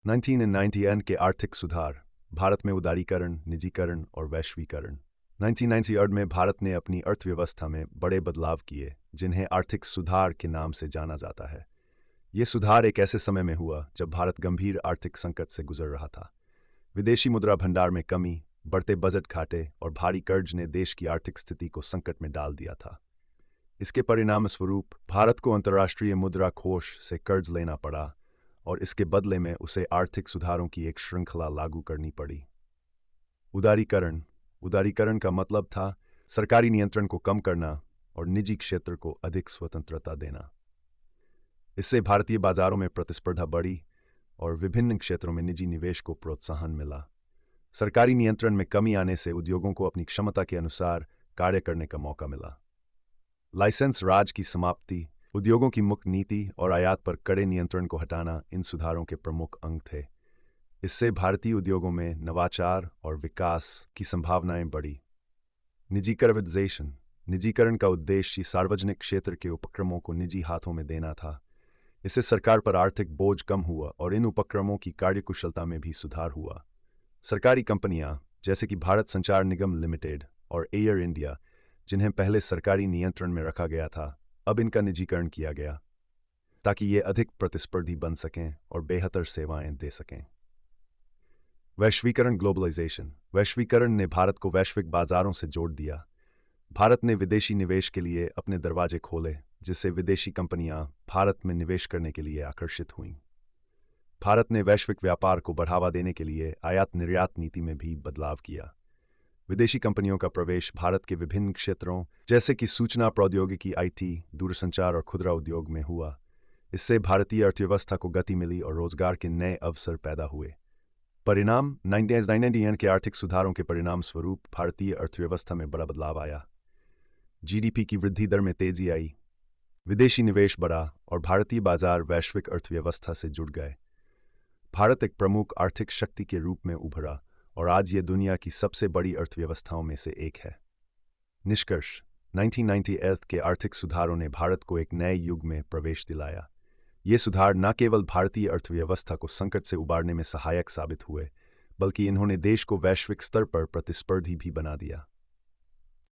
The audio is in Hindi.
1990 के आर्थिक सुधार, भारत में उदारीकरण, निजीकरण और वैश्वीकरण। 1990 में भारत ने अपनी अर्थव्यवस्था में बड़े बदलाव किए, जिन्हें आर्थिक सुधार के नाम से जाना जाता है। ये सुधार एक ऐसे समय में हुआ जब भारत गंभीर आर्थिक संकट से गुजर रहा था। विदेशी मुद्रा भंडार में कमी, बढ़ते बजट घाटे और भारी कर्ज ने देश की आर्थिक स्थिति को संकट में डाल दिया था। इसके परिणामस्वरूप भारत को अंतर्राष्ट्रीय मुद्रा कोष से कर्ज लेना पड़ा और इसके बदले में उसे आर्थिक सुधारों की एक श्रृंखला लागू करनी पड़ी। उदारीकरण। उदारीकरण का मतलब था सरकारी नियंत्रण को कम करना और निजी क्षेत्र को अधिक स्वतंत्रता देना। इससे भारतीय बाजारों में प्रतिस्पर्धा बढ़ी और विभिन्न क्षेत्रों में निजी निवेश को प्रोत्साहन मिला। सरकारी नियंत्रण में कमी आने से उद्योगों को अपनी क्षमता के अनुसार कार्य करने का मौका मिला। लाइसेंस राज की समाप्ति, उद्योगों की मुक्त नीति और आयात पर कड़े नियंत्रण को हटाना इन सुधारों के प्रमुख अंग थे। इससे भारतीय उद्योगों में नवाचार और विकास की संभावनाएं बढ़ी। निजीकरण। निजीकरण का उद्देश्य सार्वजनिक क्षेत्र के उपक्रमों को निजी हाथों में देना था। इससे सरकार पर आर्थिक बोझ कम हुआ और इन उपक्रमों की कार्यकुशलता में भी सुधार हुआ। सरकारी कंपनियां जैसे कि भारत संचार निगम लिमिटेड और एयर इंडिया, जिन्हें पहले सरकारी नियंत्रण में रखा गया था, अब इनका निजीकरण किया गया ताकि ये अधिक प्रतिस्पर्धी बन सकें और बेहतर सेवाएं दे सकें। वैश्वीकरण। ग्लोबलाइजेशन। वैश्वीकरण ने भारत को वैश्विक बाजारों से जोड़ दिया। भारत ने विदेशी निवेश के लिए अपने दरवाजे खोले, जिससे विदेशी कंपनियां भारत में निवेश करने के लिए आकर्षित हुईं। भारत ने वैश्विक व्यापार को बढ़ावा देने के लिए आयात निर्यात नीति में भी बदलाव किया। विदेशी कंपनियों का प्रवेश भारत के विभिन्न क्षेत्रों जैसे कि सूचना प्रौद्योगिकी, आईटी, दूरसंचार और खुदरा उद्योग में हुआ। इससे भारतीय अर्थव्यवस्था को गति मिली और रोजगार के नए अवसर पैदा हुए। परिणाम। 1990 के आर्थिक सुधारों के परिणाम स्वरूप भारतीय अर्थव्यवस्था में बड़ा बदलाव आया। जीडीपी की वृद्धि दर में तेजी आई, विदेशी निवेश बढ़ा और भारतीय बाजार वैश्विक अर्थव्यवस्था से जुड़ गए। भारत एक प्रमुख आर्थिक शक्ति के रूप में उभरा और आज ये दुनिया की सबसे बड़ी अर्थव्यवस्थाओं में से एक है। निष्कर्ष। 1990 के आर्थिक सुधारों ने भारत को एक नए युग में प्रवेश दिलाया। ये सुधार न केवल भारतीय अर्थव्यवस्था को संकट से उबारने में सहायक साबित हुए, बल्कि इन्होंने देश को वैश्विक स्तर पर प्रतिस्पर्धी भी बना दिया।